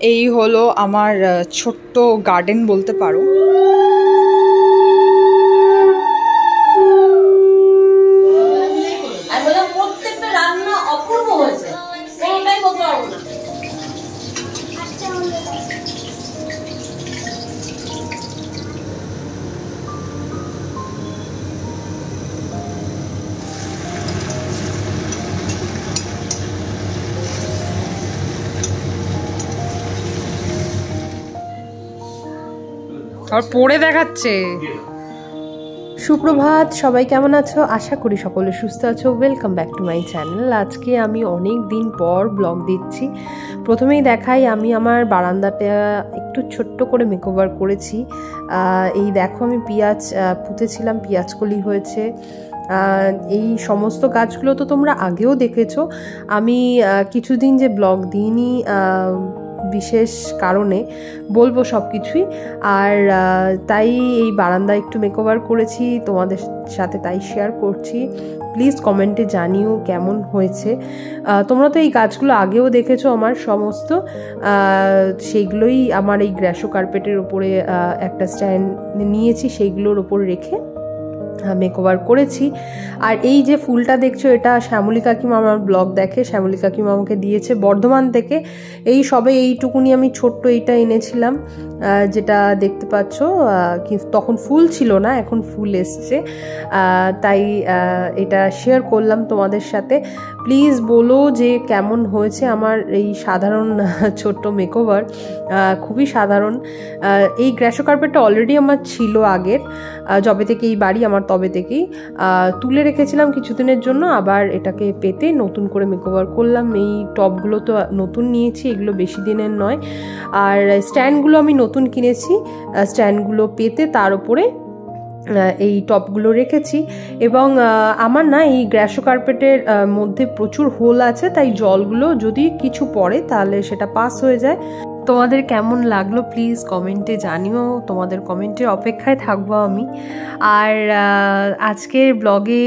এই হলো আমার ছোট্ট গার্ডেন বলতে পারো। প্রত্যেকটা রান্না অপূর্ব হয়েছে, কোনটাই বলতে পারবো না। আর পড়ে দেখাচ্ছে। সুপ্রভাত, সবাই কেমন আছো? আশা করি সকলে সুস্থ আছো। Welcome back to my channel. আজকে আমি অনেক দিন পর ব্লগ দিচ্ছি। প্রথমেই দেখাই, আমি আমার বারান্দাটা একটু ছোট্ট করে মেকওভার করেছি। এই দেখো, আমি পেঁয়াজ পুঁতেছিলাম, পেঁয়াজ কলি হয়েছে। এই সমস্ত গাছগুলো তো তোমরা আগেও দেখেছো। আমি কিছুদিন যে ব্লগ দিইনি বিশেষ কারণে, বলবো সব কিছুই। আর তাই এই বারান্দা একটু মেকওভার করেছি, তোমাদের সাথে তাই শেয়ার করছি। প্লিজ কমেন্টে জানিও কেমন হয়েছে। তোমরা তো এই গাছগুলো আগেও দেখেছো আমার সমস্ত, সেইগুলোই আমার এই গ্রাসো কার্পেটের ওপরে একটা স্ট্যান্ড নিয়েছি, সেইগুলোর ওপর রেখে মেকওভার করেছি। আর এই যে ফুলটা দেখছো, এটা শ্যামলী কাকিমা আমার ব্লগ দেখে, শ্যামলী কাকিমা আমাকে দিয়েছে বর্ধমান থেকে। এই সবে এইটুকুনি আমি ছোট্ট এইটা এনেছিলাম, যেটা দেখতে পাচ্ছ। তখন ফুল ছিল না, এখন ফুল এসছে, তাই এটা শেয়ার করলাম তোমাদের সাথে। প্লিজ বলো যে কেমন হয়েছে আমার এই সাধারণ ছোট্ট মেকওভার। খুবই সাধারণ। এই গ্রাসো কার্পেটটা অলরেডি আমার ছিল আগের, যবে থেকে এই বাড়ি আমার তবে থেকেই তুলে রেখেছিলাম কিছুদিনের জন্য, আবার এটাকে পেতে নতুন করে মেকওভার করলাম। এই টবগুলো তো নতুন নিয়েছি, এগুলো বেশি দিনের নয়। আর স্ট্যান্ডগুলো আমি নতুন কিনেছি, স্ট্যান্ডগুলো পেতে তার উপরে এই টপগুলো রেখেছি। এবং আমার না এই গ্রাসো কার্পেটের মধ্যে প্রচুর হোল আছে, তাই জলগুলো যদি কিছু পড়ে তাহলে সেটা পাস হয়ে যায়। তোমাদের কেমন লাগলো প্লিজ কমেন্টে জানিও, তোমাদের কমেন্টের অপেক্ষায় থাকবো আমি। আর আজকের ব্লগে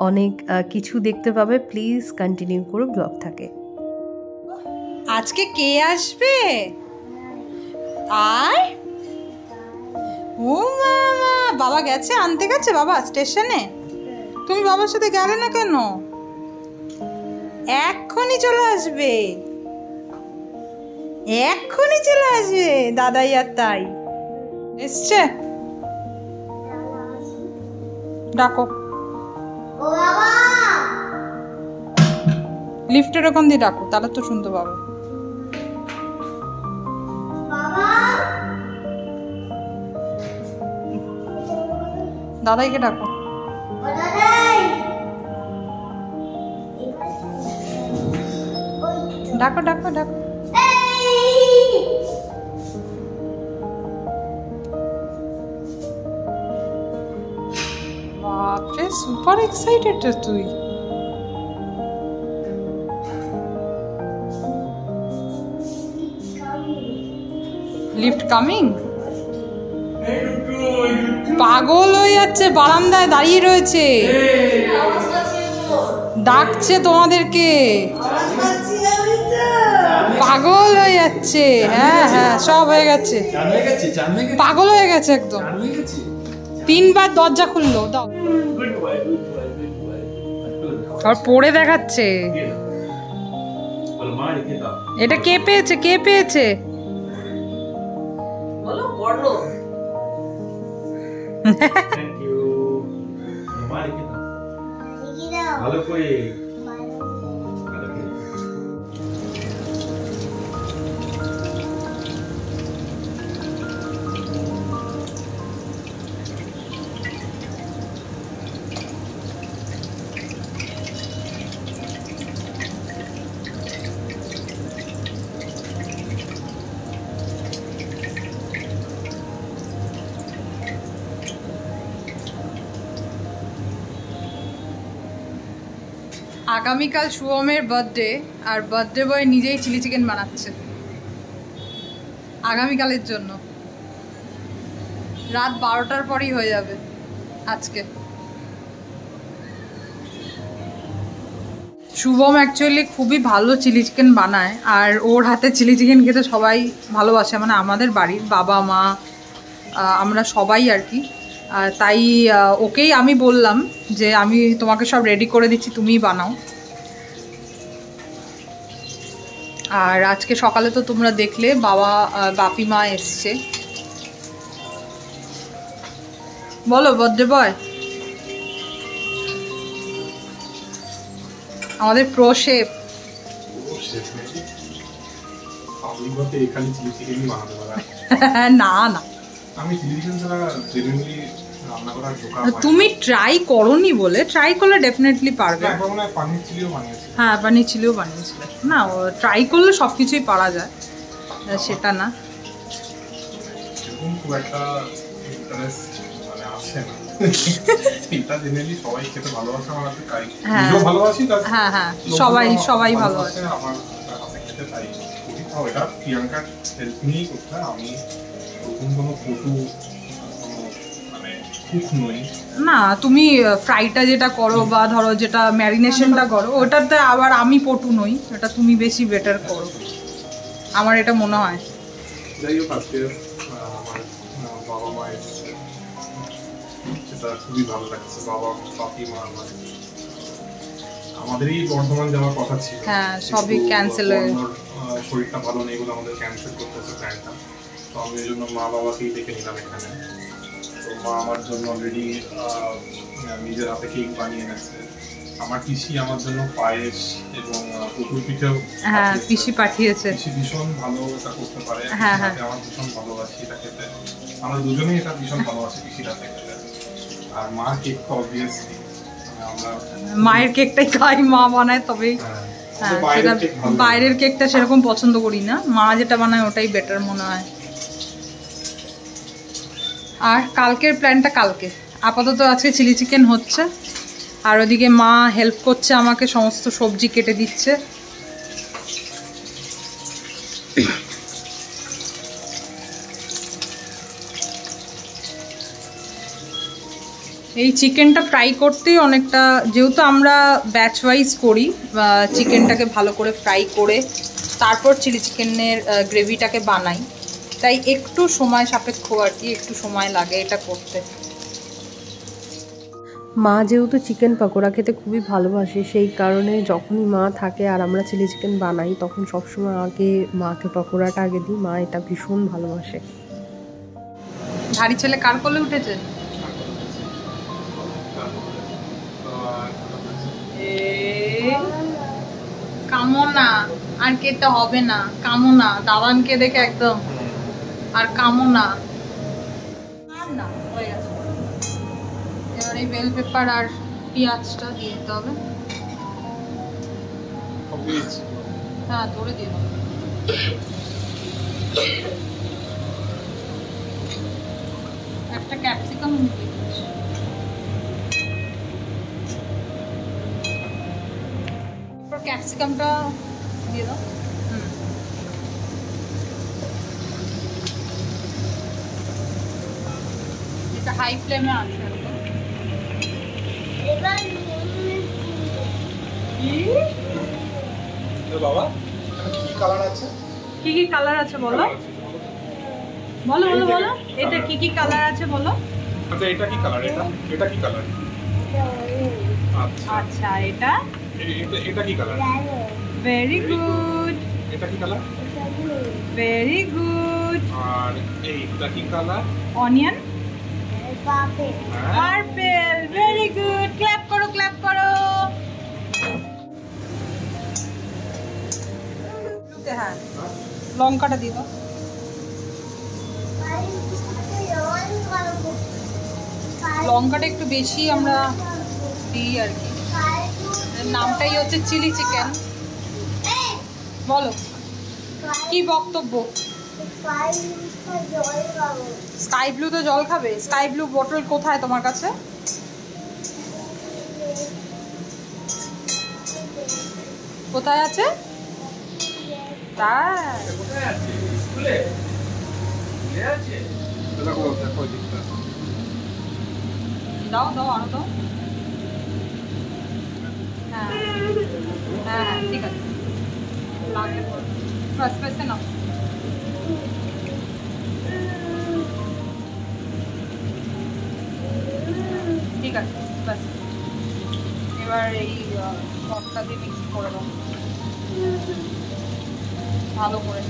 অনেক কিছু দেখতে পাবে, প্লিজ কন্টিনিউ করো ব্লগ থাকে। আজকে কে আসবে? আর ও মামা, বাবা গেছে আনতে, গেছে বাবা স্টেশনে। তুমি বাবার সাথে গেলে না কেন? এক্ষুনি চলে আসবে, এক্ষুনি চলে আসবে দাদাই আর তাই। এসছে, ডাকো। লিফটের ওখান দিয়ে ডাকো, তাহলে তো শুনতে পাবে। দাদাইকে ডাকো। ডাকো ডাকো ডাকো। বাপরে, সুপার এক্সাইটেড তুই। Lift coming. পাগল হয়ে যাচ্ছে, বারান্দায় দাঁড়িয়ে রয়েছে, ডাকছে তোমাদেরকে, পাগল হয়ে যাচ্ছে। হ্যাঁ হ্যাঁ, সব হয়ে গেছে, পাগল হয়ে গেছে একদম। 3 বার দরজা খুললো, দাও। আর পড়ে দেখাচ্ছে। এটা কে পেয়েছে? কে পেয়েছে? বলো বড়। Thank you. ভালো করে আগামীকাল শুভমের বার্থডে, আর বার্থডে বয় নিজেই চিলি চিকেন বানাচ্ছে আগামীকালের জন্য। রাত 12টার পরই হয়ে যাবে আজকে। শুভম অ্যাকচুয়ালি খুবই ভালো চিলি চিকেন বানায়, আর ওর হাতে চিলি চিকেন খেতে সবাই ভালোবাসে, মানে আমাদের বাড়ির বাবা মা আমরা সবাই আর কি। তাই ওকেই আমি বললাম যে আমি তোমাকে সব রেডি করে দিচ্ছি, তুমিই বানাও। আর আজকে সকালে তো তোমরা দেখলে বাবা বাপি মা এসছে। বলো বার্থডে বয়। আমাদের প্রো শেফ। না না তুমি ট্রাই করোনি বলে, ট্রাই করলে ডেফিনেটলি পারবে। হ্যাঁ পানির চিলিও বানিয়েছিলে না, ট্রাই করলে সব কিছুই পারা যায়, সেটা না। হ্যাঁ হ্যাঁ সবাই সবাই ভালোবাসে। না তুমি ফ্রাইটা যেটা করো বা ধরো যেটা ম্যারিনেশনটা করো ওটাতে আবার আমি পটু নই, এটা তুমি বেশি বেটার করো, আমার এটা মনে হয়। যাই হোক আজকে আমার বাবা মা এসেছে, সেটা খুবই ভালো লাগছে। বাবা বাপি মা আমাদেরই বর্ধমান যাওয়ার কথা ছিল, হ্যাঁ সবই ক্যান্সেল হয়ে, শরীরটা ভালো নেই বলে আমাদের ক্যান্সেল করতেছে প্ল্যানটা। তো আমি ওই জন্য মা বাবাকেই ডেকে নিলাম এখানে। তো মা আমার জন্য অলরেডি নিজের হাতে কেক বানিয়ে এনেছে। আমার পিসি আমার জন্য পায়েস এবং পুকুর পিঠেও পিসি পাঠিয়েছে। পিসি ভীষণ ভালো এটা করতে পারে, হ্যাঁ হ্যাঁ আমার ভীষণ ভালোবাসি এটা খেতে, আমরা দুজনেই এটা ভীষণ ভালোবাসি পিসির হাতে খেতে। আর মা কেক তো অবভিয়াসলি আমরা মায়ের কেকটাই খাই, মা বানায় তবেই। হ্যাঁ সেটা বাইরের কেকটা সেরকম পছন্দ করি না, মা যেটা বানায় ওটাই বেটার মনে হয়। আর কালকের প্ল্যানটা কালকে, আপাতত আজকে চিলি চিকেন হচ্ছে, আর ওদিকে মা হেল্প করছে আমাকে, সমস্ত সবজি কেটে দিচ্ছে। এই চিকেনটা ফ্রাই করতেই অনেকটা, যেহেতু আমরা ব্যাচ ওয়াইজ করি, চিকেনটাকে ভালো করে ফ্রাই করে তারপর চিলি চিকেনের গ্রেভিটাকে বানাই, তাই একটু সময় সাপেক্ষ আর কি, একটু সময় লাগে এটা করতে। মা যেহেতু চিকেন পকোড়া খেতে খুবই ভালোবাসে, সেই কারণে যখনই মা থাকে আর আমরা চিলি চিকেন বানাই তখন সবসময় আগে মাকে পকোড়াটা আগে দিই, মা এটা ভীষণ ভালোবাসে। ধাড়ি ছেলে কার কোলে উঠেছে? কামনা আর খেতে হবে না, কামনা দাদানকে দেখে একদম আর কামনা না হয়ে গেছে। এবার এই বেল পেপার আর পেঁয়াজটা দিয়ে দিতে হবে। হ্যাঁ ধরে দিয়ে দেবো। একটা ক্যাপসিকাম দিয়ে দিচ্ছি। ক্যাপসিকামটা দিয়ে দাও। এটা হাই ফ্লেমে আছে। বাবা কি কালার আছে? কি কি কালার আছে বলো, বলো বলো বলো, এটা কি কি কালার আছে বলো। আচ্ছা এটা কি কালার? এটা কি কালার? আচ্ছা আচ্ছা এটা এটা কি কালার? Very good. এটা কি কালার? Very good. আর এইটা কি colour? Onion. Purple. Very good, clap করো ক্ল্যাপ করো। হ্যাঁ লঙ্কাটা দিও, লঙ্কাটা একটু বেশি আমরা দিই আর কি, নামটাই হচ্ছে চিলি চিকেন। বলো কি বক্তব্য? স্কাই ব্লু তো জল খাবে, স্কাই ব্লু বোতল কোথায় তোমার কাছে? কোথায় আছে? তাই দাও দাও আরো দাও। হ্যাঁ হ্যাঁ হ্যাঁ ঠিক আছে, লাগলে বাস বাসে নাও। ঠিক আছে বাস, এবার এই সসটা দিয়ে মিক্স করে দাও ভালো করে।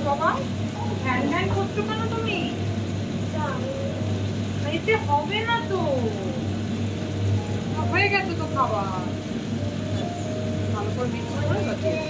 বাবা হ্যান্ড হ্যান্ড করছো কেন তুমি? এতে হবে না তো, হয়ে গেছে তো খাবার। ভালো করে মিক্স করে বাঁচিয়ে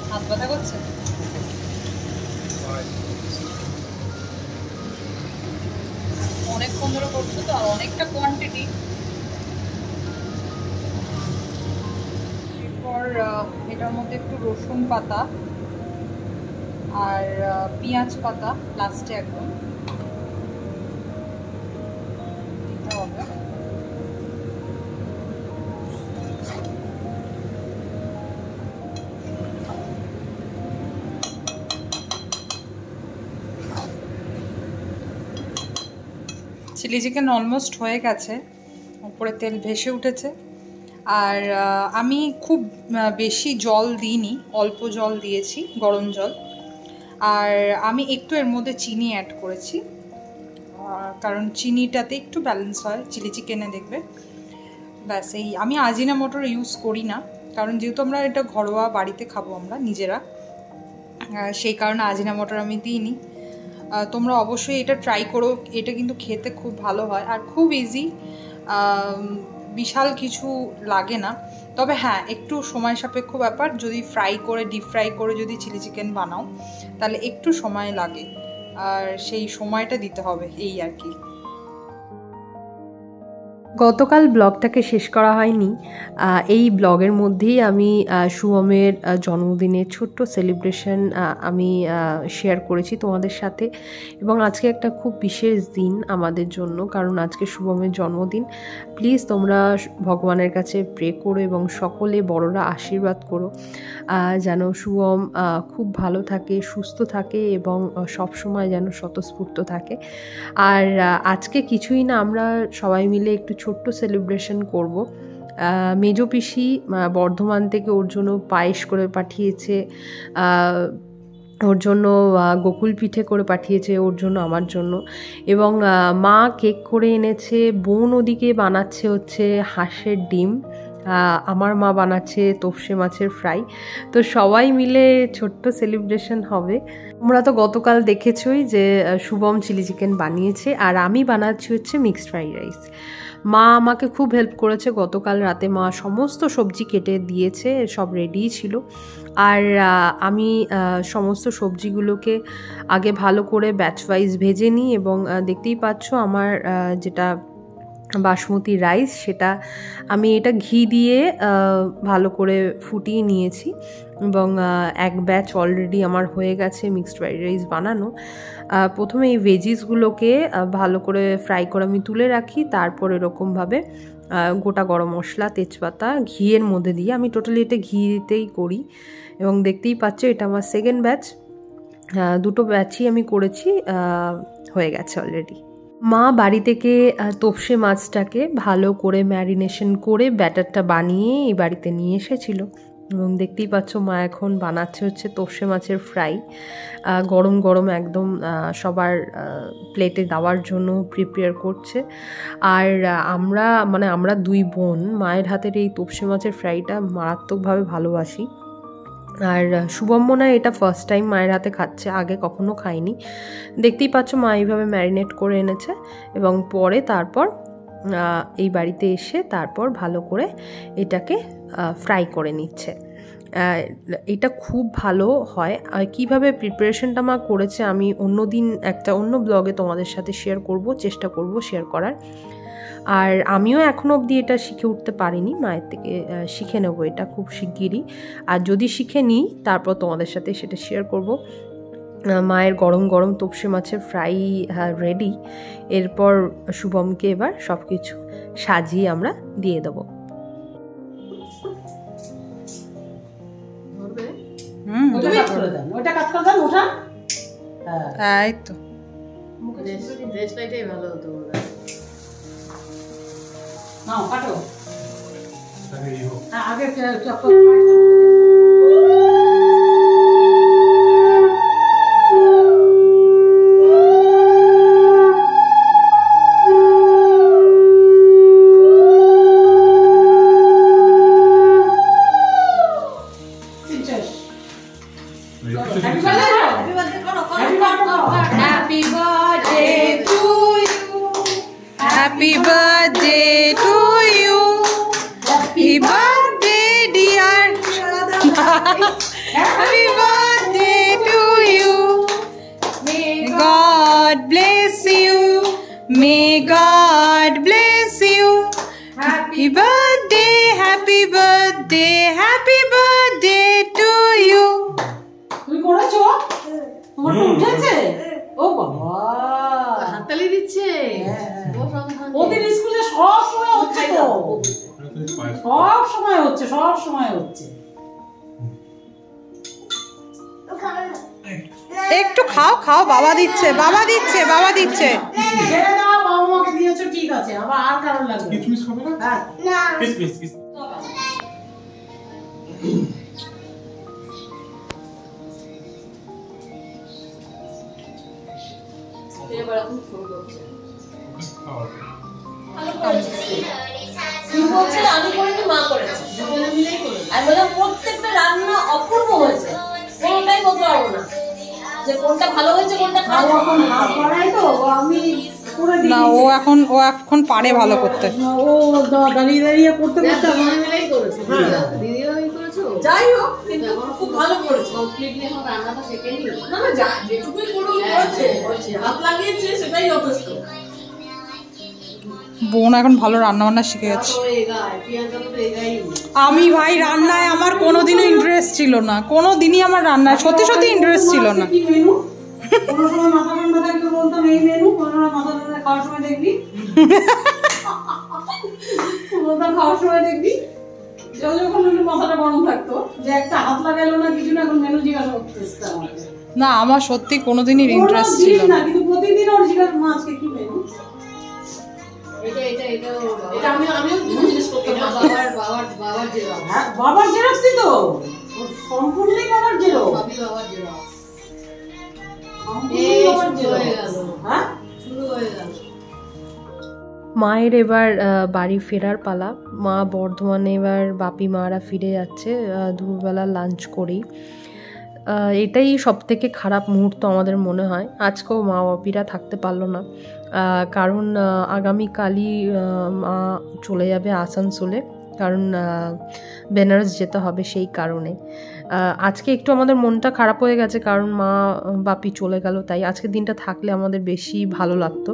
হাত ব্যথা করছে। অনেকক্ষণ ধরে করছো তো, আর অনেকটা কোয়ান্টিটি। এরপর এটার মধ্যে একটু রসুন পাতা আর পেঁয়াজ পাতা লাস্টে একদম দিতে হবে। চিলি চিকেন অলমোস্ট হয়ে গেছে, উপরে তেল ভেসে উঠেছে। আর আমি খুব বেশি জল দিইনি, অল্প জল দিয়েছি, গরম জল। আর আমি একটু এর মধ্যে চিনি অ্যাড করেছি, কারণ চিনিটাতে একটু ব্যালেন্স হয় চিলি চিকেনে, দেখবে। ব্যাস, এই আমি আজিনামোটোর ইউজ করি না, কারণ যেহেতু আমরা এটা ঘরোয়া বাড়িতে খাবো আমরা নিজেরা, সেই কারণে আজিনামোটোর আমি দিইনি। তোমরা অবশ্যই এটা ট্রাই করো, এটা কিন্তু খেতে খুব ভালো হয় আর খুব ইজি, বিশাল কিছু লাগে না। তবে হ্যাঁ, একটু সময় সাপেক্ষ ব্যাপার। যদি ফ্রাই করে, ডিপ ফ্রাই করে যদি চিলি চিকেন বানাও তাহলে একটু সময় লাগে, আর সেই সময়টা দিতে হবে, এই আর কি। গতকাল ব্লগটাকে শেষ করা হয়নি, এই ব্লগের মধ্যেই আমি শুভমের জন্মদিনের ছোট্ট সেলিব্রেশন আমি শেয়ার করেছি তোমাদের সাথে। এবং আজকে একটা খুব বিশেষ দিন আমাদের জন্য, কারণ আজকে শুভমের জন্মদিন। প্লিজ তোমরা ভগবানের কাছে প্রে করো এবং সকলে বড়রা আশীর্বাদ করো যেন শুভম খুব ভালো থাকে, সুস্থ থাকে এবং সবসময় যেন স্বতঃস্ফূর্ত থাকে। আর আজকে কিছুই না, আমরা সবাই মিলে একটু ছোট্ট সেলিব্রেশন করব। মেজো পিসি বর্ধমান থেকে ওর জন্য পায়েস করে পাঠিয়েছে, ওর জন্য গোকুল পিঠে করে পাঠিয়েছে, ওর জন্য, আমার জন্য। এবং মা কেক করে এনেছে, বোন ওদিকে বানাচ্ছে হচ্ছে হাঁসের ডিম, আমার মা বানাচ্ছে তোপসে মাছের ফ্রাই। তো সবাই মিলে ছোট্ট সেলিব্রেশন হবে। তোমরা তো গতকাল দেখেছই যে শুভম চিলি চিকেন বানিয়েছে, আর আমি বানাচ্ছি হচ্ছে মিক্সড ফ্রাইড রাইস। মা আমাকে খুব হেল্প করেছে, গতকাল রাতে মা সমস্ত সবজি কেটে দিয়েছে, সব রেডিই ছিল। আর আমি সমস্ত সবজিগুলোকে আগে ভালো করে ব্যাচ ওয়াইজ ভেজে নিই, এবং দেখতেই পাচ্ছ আমার যেটা বাসমতি রাইস, সেটা আমি এটা ঘি দিয়ে ভালো করে ফুটিয়ে নিয়েছি। এবং এক ব্যাচ অলরেডি আমার হয়ে গেছে মিক্সড ফ্রাইড রাইস বানানো। প্রথমে এই ভেজিসগুলোকে ভালো করে ফ্রাই করে আমি তুলে রাখি, তারপর এরকমভাবে গোটা গরম মশলা, তেজপাতা ঘিয়ের মধ্যে দিয়ে, আমি টোটালি এটা ঘিতেই করি। এবং দেখতেই পাচ্ছ এটা আমার সেকেন্ড ব্যাচ, দুটো ব্যাচই আমি করেছি, হয়ে গেছে অলরেডি। মা বাড়ি থেকে তোপসে মাছটাকে ভালো করে ম্যারিনেশন করে ব্যাটারটা বানিয়ে এই বাড়িতে নিয়ে এসেছিল। এবং দেখতেই পাচ্ছ মা এখন বানাচ্ছে হচ্ছে তোপসে মাছের ফ্রাই, গরম গরম একদম সবার প্লেটে দেওয়ার জন্য প্রিপেয়ার করছে। আর আমরা দুই বোন মায়ের হাতের এই তোপসে মাছের ফ্রাইটা মারাত্মকভাবে ভালোবাসি। আর শুভম মনে হয় এটা ফার্স্ট টাইম মায়ের হাতে খাচ্ছে, আগে কখনো খাইনি। দেখতেই পাচ্ছ মা এইভাবে ম্যারিনেট করে এনেছে, এবং পরে তারপর এই বাড়িতে এসে তারপর ভালো করে এটাকে ফ্রাই করে নিচ্ছে। এটা খুব ভালো হয়। কিভাবে প্রিপারেশনটা মা করেছে আমি অন্য ব্লগে তোমাদের সাথে চেষ্টা করব শেয়ার করার। আর আমিও এখনও অবধি এটা শিখে উঠতে পারিনি, মায়ের থেকে শিখে নেবো এটা খুব শিগগিরই। আর যদি শিখে নিই তারপর তোমাদের সাথে সেটা শেয়ার করব। মায়ের গরম গরম তপসে মাছের ফ্রাই রেডি। এরপর শুভমকে এবার সব কিছু সাজিয়ে আমরা দিয়ে দেবো। তাই তো আগে Happy birthday to you. Happy birthday to you. Happy birthday, dear. Happy birthday to you. May God bless you. May God bless you. Happy birthday, happy birthday, happy birthday to you. তুমি করেছো? তোমার তো উঠেছে? ও বাবা, হাততালি দিচ্ছে। ওদের স্কুলে সব সময় হচ্ছে তো, সব সময় হচ্ছে। একটু খাও, বাবা দিচ্ছে। ছেড়ে দাও, বাবা মাকে দিয়েছো ঠিক আছে, আবার আর কারণ লাগবে কিসমিস খাবে না? না কিসমিস আমি করিনি, মা করেছে, আমি বললাম প্রত্যেকটা রান্না অপূর্ব হয়েছে, কোনটাই বলতে পারবো না যে কোনটা ভালো হয়েছে কোনটা খারাপ। না, ও এখন পারে ভালো করতে। ও দাঁড়িয়ে করতে যাই হোক, কিন্তু খুব ভালো করেছে। কমপ্লিটলি এখন রান্নাটা শেখেনি। না যেটুকুই করেছে, হাত লাগিয়েছে সেটাই যথেষ্ট। বোন এখন ভালো রান্না বান্না শিখে গেছে। আমি ভাই রান্নায় আমার কোনোদিনও ইন্টারেস্ট ছিল না, কোনোদিনই আমার রান্নায় সত্যি ইন্টারেস্ট ছিল না। কোনো সময় মাথা ঠান্ডা থাকলে বলতাম এই মেনু, কোনো সময় মাথা ঠান্ডা খাওয়ার সময় দেখবি যখন মাথাটা গরম থাকতো যে একটা হাত লাগাইলো না কিছু না, এখন মেনু জিজ্ঞাসা করতে আমাকে। না, আমার সত্যি কোনোদিনই ইন্টারেস্ট ছিল না, কিন্তু প্রতিদিন ওর জিজ্ঞাসা মা আজকে কি মেনু। বাবার জেরক্স তো সম্পূর্ণই বাবার জেরক্স। মায়ের এবার বাড়ি ফেরার পালা। মা বর্ধমানে এবার বাপি মারা ফিরে যাচ্ছে দুপুরবেলা লাঞ্চ করেই। এটাই সবথেকে খারাপ মুহূর্ত আমাদের মনে হয়। আজকেও মা বাপিরা থাকতে পারলো না, কারণ আগামীকালই মা চলে যাবে আসানসোলে, কারণ বেনারস যেতে হবে সেই কারণে। আজকে একটু আমাদের মনটা খারাপ হয়ে গেছে, কারণ মা বাপি চলে গেল, তাই আজকের দিনটা থাকলে আমাদের বেশি ভালো লাগতো।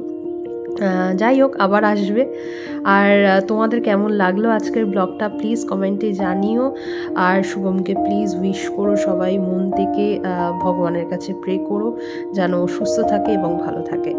যাই হোক, আবার আসবে। আর তোমাদের কেমন লাগলো আজকের ব্লগটা প্লিজ কমেন্টে জানিও। আর শুভমকে প্লিজ উইশ করো সবাই মন থেকে, ভগবানের কাছে প্রে করো যেন সুস্থ থাকে এবং ভালো থাকে।